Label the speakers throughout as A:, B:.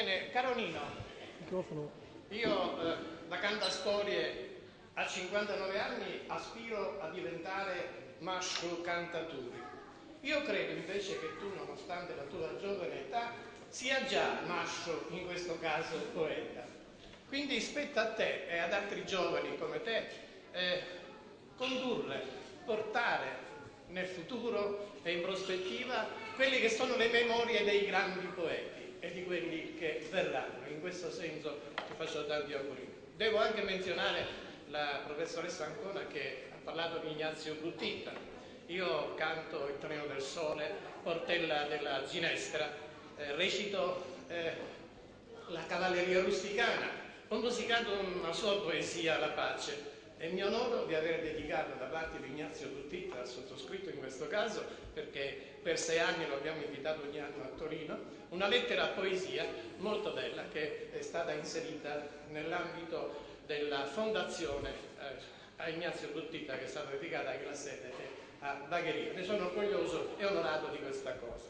A: Bene, caro Nino, io da cantastorie a 59 anni aspiro a diventare maestro cantatore. Io credo invece che tu, nonostante la tua giovane età, sia già maestro, in questo caso poeta. Quindi spetta a te e ad altri giovani come te condurre, portare nel futuro e in prospettiva quelle che sono le memorie dei grandi poeti e di quelli che verranno. In questo senso ti faccio tanti auguri. Devo anche menzionare la professoressa Ancona che ha parlato di Ignazio Bruttita. Io canto Il treno del sole, Portella della Ginestra, recito la cavalleria rusticana, ho musicato una sua poesia alla pace e mi onoro di aver dedicato da parte di Ignazio Bruttita, sottoscritto in questo caso, perché per 6 anni lo abbiamo invitato ogni anno a Torino, una lettera a poesia molto bella che è stata inserita nell'ambito della fondazione a Ignazio Bruttita, che è stata dedicata ai Grasset e a Bagheria. Ne sono orgoglioso e onorato di questa cosa.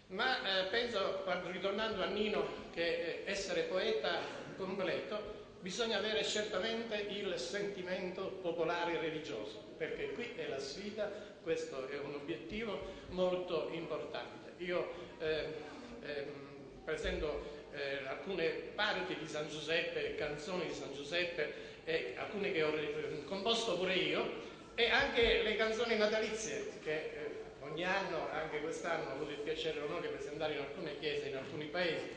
A: Ma penso, ritornando a Nino, che essere poeta completo bisogna avere certamente il sentimento popolare e religioso, perché qui è la sfida, questo è un obiettivo molto importante. Io presento alcune parti di San Giuseppe, canzoni di San Giuseppe, e alcune che ho composto pure io, e anche le canzoni natalizie che ogni anno, anche quest'anno, ho avuto il piacere e l'onore di presentare in alcune chiese, in alcuni paesi,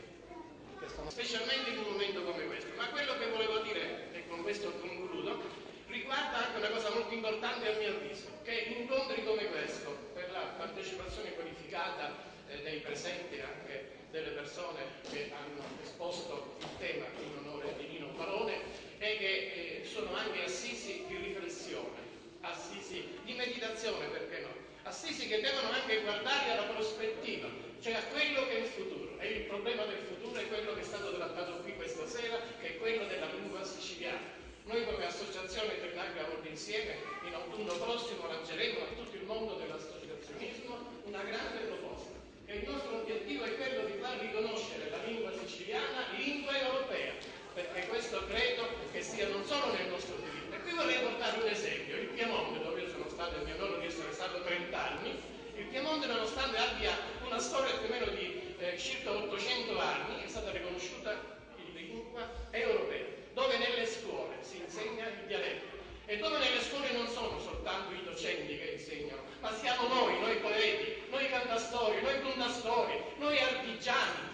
A: specialmente in un momento come questo. Ma quello che volevo dire, e con questo concludo, riguarda anche una cosa molto importante a mio avviso, che incontri come questo, per la partecipazione qualificata dei presenti e anche delle persone che hanno esposto il tema in onore di Nino Barone e che sono anche assisi di riflessione, assisi di meditazione, perché no? Assisi che devono anche guardare alla prospettiva, cioè a quello che è il futuro. E il problema del futuro è quello che è stato trattato qui questa sera, che è quello della lingua siciliana. Noi come associazione Trinacria World Insieme in autunno prossimo lanceremo a tutto il mondo dell'associazionismo una grande proposta, che il nostro obiettivo è quello di far riconoscere la lingua siciliana lingua europea, perché questo credo che sia non solo nel nostro diritto. E qui vorrei portare un esempio: il Piemonte, dove io sono stato, il mio onore di essere stato 30 anni, il Piemonte, nonostante abbia una storia più o meno di circa 800 anni, è stata riconosciuta in lingua europea, dove nelle scuole si insegna il dialetto e dove nelle scuole non sono soltanto i docenti che insegnano, ma siamo noi poeti, noi cantastori, noi contastori, noi artigiani.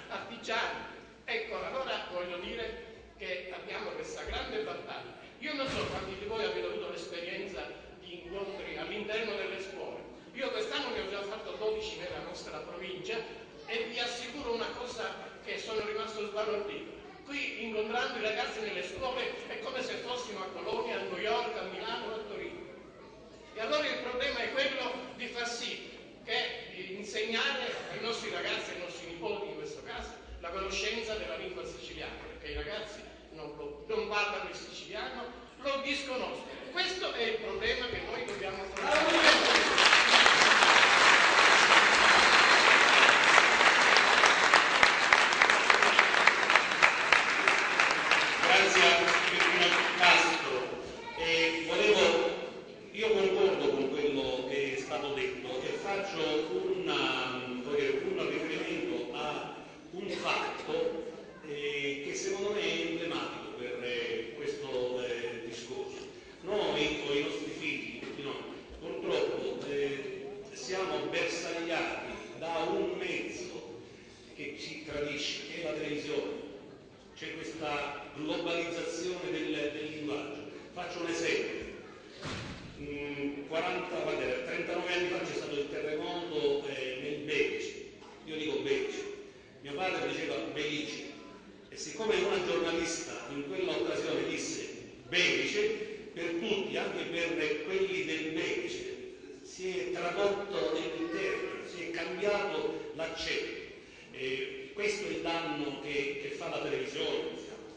A: Ecco, allora voglio dire che abbiamo questa grande battaglia. Io non so quanti di voi avete avuto l'esperienza di incontri all'interno delle scuole. Io quest'anno ne ho già fatto 12 nella nostra provincia e vi assicuro una cosa, che sono rimasto sbalordito. Qui, incontrando i ragazzi nelle scuole, è come se fossimo a Colonia, a New York, a Milano, a Torino. E allora il problema è quello di far sì che insegnare ai nostri ragazzi, ai nostri nipoti in questo caso, la conoscenza della lingua siciliana, perché i ragazzi non parlano il siciliano, lo disconoscono. Questo è il problema che noi dobbiamo affrontare.
B: Io concordo con quello che è stato detto e faccio un riferimento a un fatto che secondo me è emblematico per questo discorso. Noi con i nostri figli, tutti noi, purtroppo siamo bersagliati da un mezzo che ci tradisce, che è la televisione. C'è questa globalizzazione del linguaggio. Faccio un esempio. 39 anni fa c'è stato il terremoto nel Belice. Io dico Belice. Mio padre diceva Belice. E siccome una giornalista in quell'occasione disse Belice, per tutti, anche per quelli del Belice, si è tradotto il termine, si è cambiato l'accento. Questo è il danno che fa la televisione,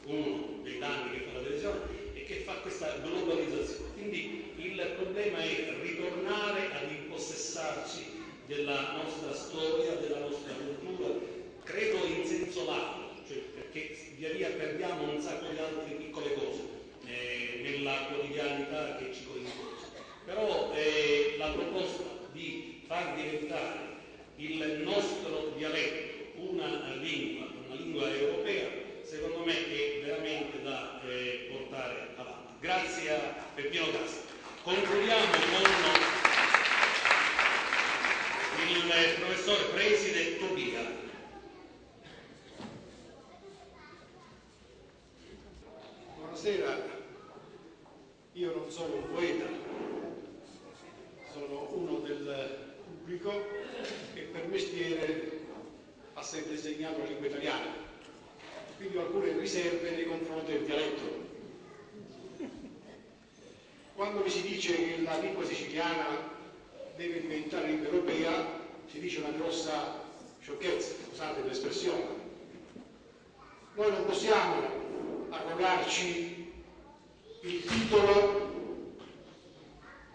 B: uno dei danni che fa la televisione e che fa questa globalizzazione. Quindi il problema è ritornare ad impossessarci della nostra storia, della nostra cultura, credo in senso lato, cioè via via perdiamo un sacco di altre piccole cose nella quotidianità che ci coinvolge. Però la proposta di far diventare il nostro dialetto una lingua europea, secondo me è veramente da portare avanti. Grazie a Peppino Castro. Concludiamo con il professore preside Tobia.
C: Buonasera, io non sono un poeta, sono uno del pubblico che per mestiere ha sempre insegnato la lingua italiana, quindi ho alcune riserve nei confronti del dialetto. Quando mi si dice che la lingua siciliana deve diventare lingua europea, si dice una grossa sciocchezza, scusate l'espressione. Noi non possiamo arrogarci il titolo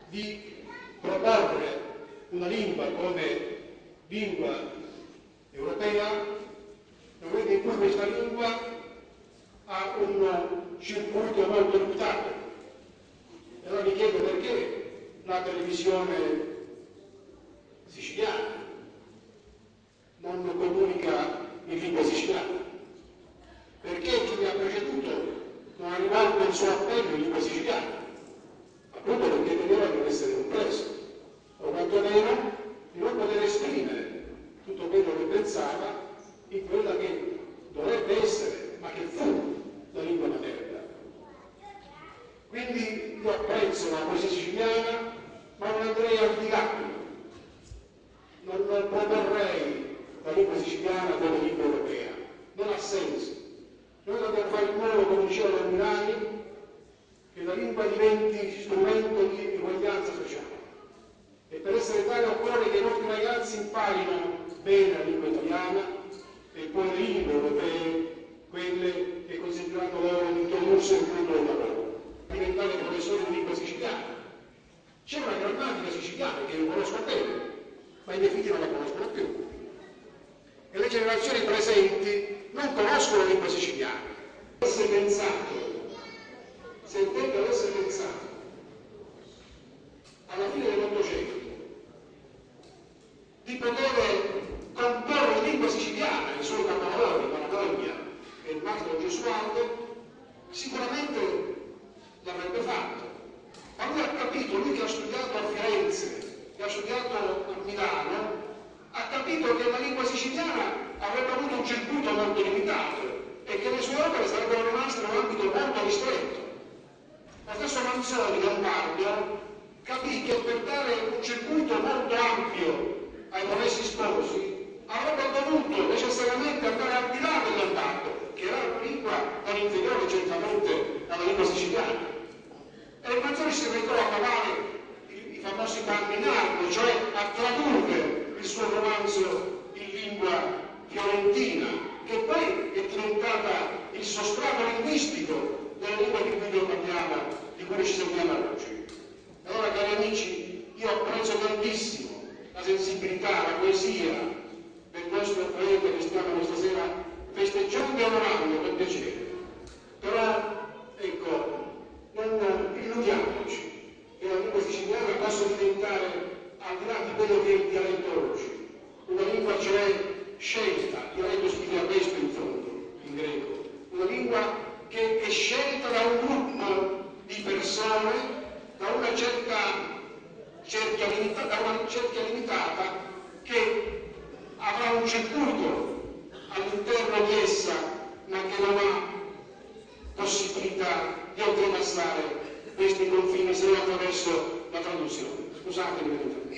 C: di proporre una lingua come lingua europea, nel momento in cui questa lingua ha un circuito molto limitato. E allora mi chiedo perché la televisione siciliana non comunica in lingua siciliana, perché chi mi ha preceduto non ha rivolto il suo appello in lingua siciliana, appunto perché temeva di non essere compreso, o quantomeno di non poter esprimere tutto quello che pensava in quella che dovrebbe essere, ma che fu, la lingua materna. Quindi io apprezzo la poesia siciliana, ma non andrei al di là. Non proporrei la lingua siciliana come lingua europea. Non ha senso. Noi dobbiamo fare in modo, come diceva Milani, che la lingua diventi strumento di eguaglianza sociale. E per essere tale occorre che i nostri ragazzi imparino bene la lingua italiana e poi le lingue europee, quelle che consentiranno loro di introdursi nel mondo del lavoro, diventare professori di lingua siciliana. C'è una grammatica siciliana che io conosco bene, ma i miei figli non la conoscono più. E le generazioni presenti non conoscono la lingua siciliana. Se il tempo avesse pensato alla fine dell'Ottocento di poter comporre in lingua siciliana i suoi capolavori, la Madonna e il Mastro Gesualdo, sicuramente l'avrebbe fatto. Ma lui ha capito, lui che ha studiato a Firenze, che ha studiato a Milano, ha capito che la lingua siciliana avrebbe avuto un circuito molto limitato e che le sue opere sarebbero rimaste in un ambito molto ristretto. Lo stesso Manzoni, Lombardo, capì che per dare un circuito molto ampio ai Promessi Sposi avrebbe dovuto necessariamente andare al di là del Lombardo, che era una lingua non inferiore certamente alla lingua siciliana. E il Manzoni si ritrova a trovare i famosi Camminardo, cioè a tradurre il suo romanzo in lingua fiorentina, che poi è diventata il sostrato linguistico della lingua di cui noi parliamo, di cui ci sentiamo oggi. Allora, cari amici, io apprezzo tantissimo la sensibilità, la poesia del nostro poeta che stiamo questa sera festeggiando e onorando con piacere. Però, ecco, non illudiamoci che la lingua siciliana possa diventare, al di là di quello che è il dialetto oggi, una lingua cioè scelta, il dialetto significa questo in fondo, in greco, una lingua che è scelta da un gruppo di persone, da una cerchia limitata che avrà un circuito all'interno di essa, ma che non ha possibilità di oltrepassare questi confini se non attraverso la traduzione. Scusatemi per l'intervento.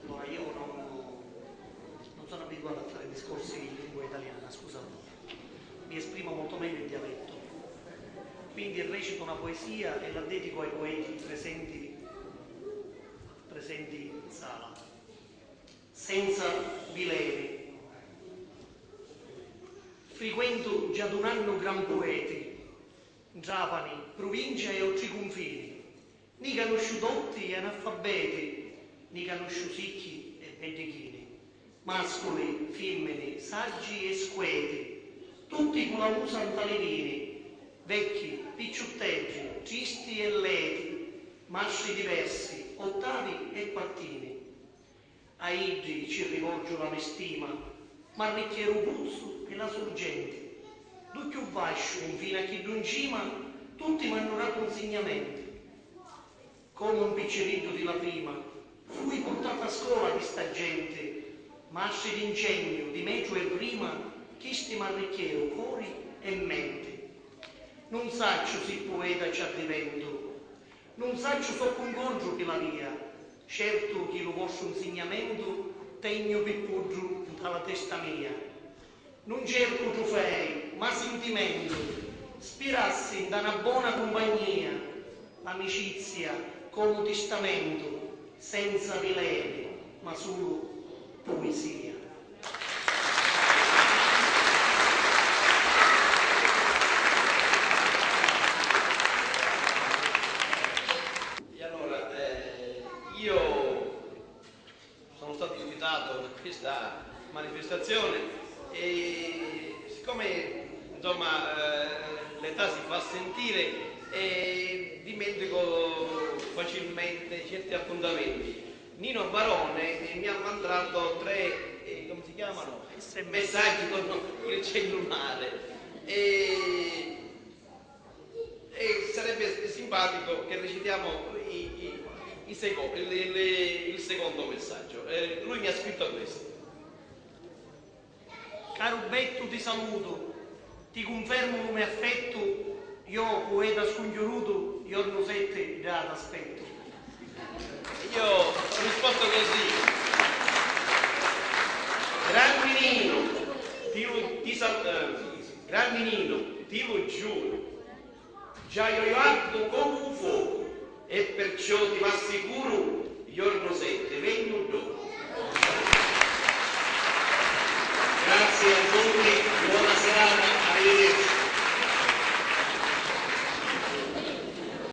D: Allora, io non sono abituato a fare discorsi in lingua italiana, scusate, mi esprimo molto meglio in dialetto, quindi recito una poesia e la dedico ai poeti presenti in sala. Senza vileni. Frequento già d'un anno gran poeti, Trapani, provincia e oltre confini, ni conosciutotti e analfabeti, ni canusciusicchi e bendechini, mascoli, femmine, saggi e squeti, tutti con la musa antalevini, vecchi, picciutteggi, tristi e leti, masci diversi, ottavi e quartini. A iddi ci rivolgio la mestima, ma ricchiero puzzo e la sorgente. Du più vascio, infine a chi d'uncima, tutti m'hanno dato insegnamenti. Come un piccerino di la prima, fui portata a scuola di sta gente, masci d'ingegno, di meglio e prima, chi sti m'arricchiero cuori e mente. Non saccio si poeta ci addivento, non saccio so concontro che la via, certo che lo vostro insegnamento tegno pippudru dalla testa mia. Non cerco trofei, ma sentimento, spirassi da una buona compagnia, amicizia come testamento, senza veleni, ma solo poesia.
E: E allora, io sono stato invitato a questa manifestazione e siccome insomma l'età si fa sentire e dimentico facilmente certi appuntamenti. Nino Barone mi ha mandato 3 come si chiamano? Messaggi con il cellulare e sarebbe simpatico che recitiamo il secondo messaggio. Lui mi ha scritto questo.
D: Caro Betto, ti saluto, ti confermo come affetto, io poeta scongiuruto, giorno 7 già t'aspetto.
E: Io ho risposto così. Grande Nino, ti lo giuro, già io ardo come un fuoco e perciò ti assicuro, giorno 7, vengo dopo.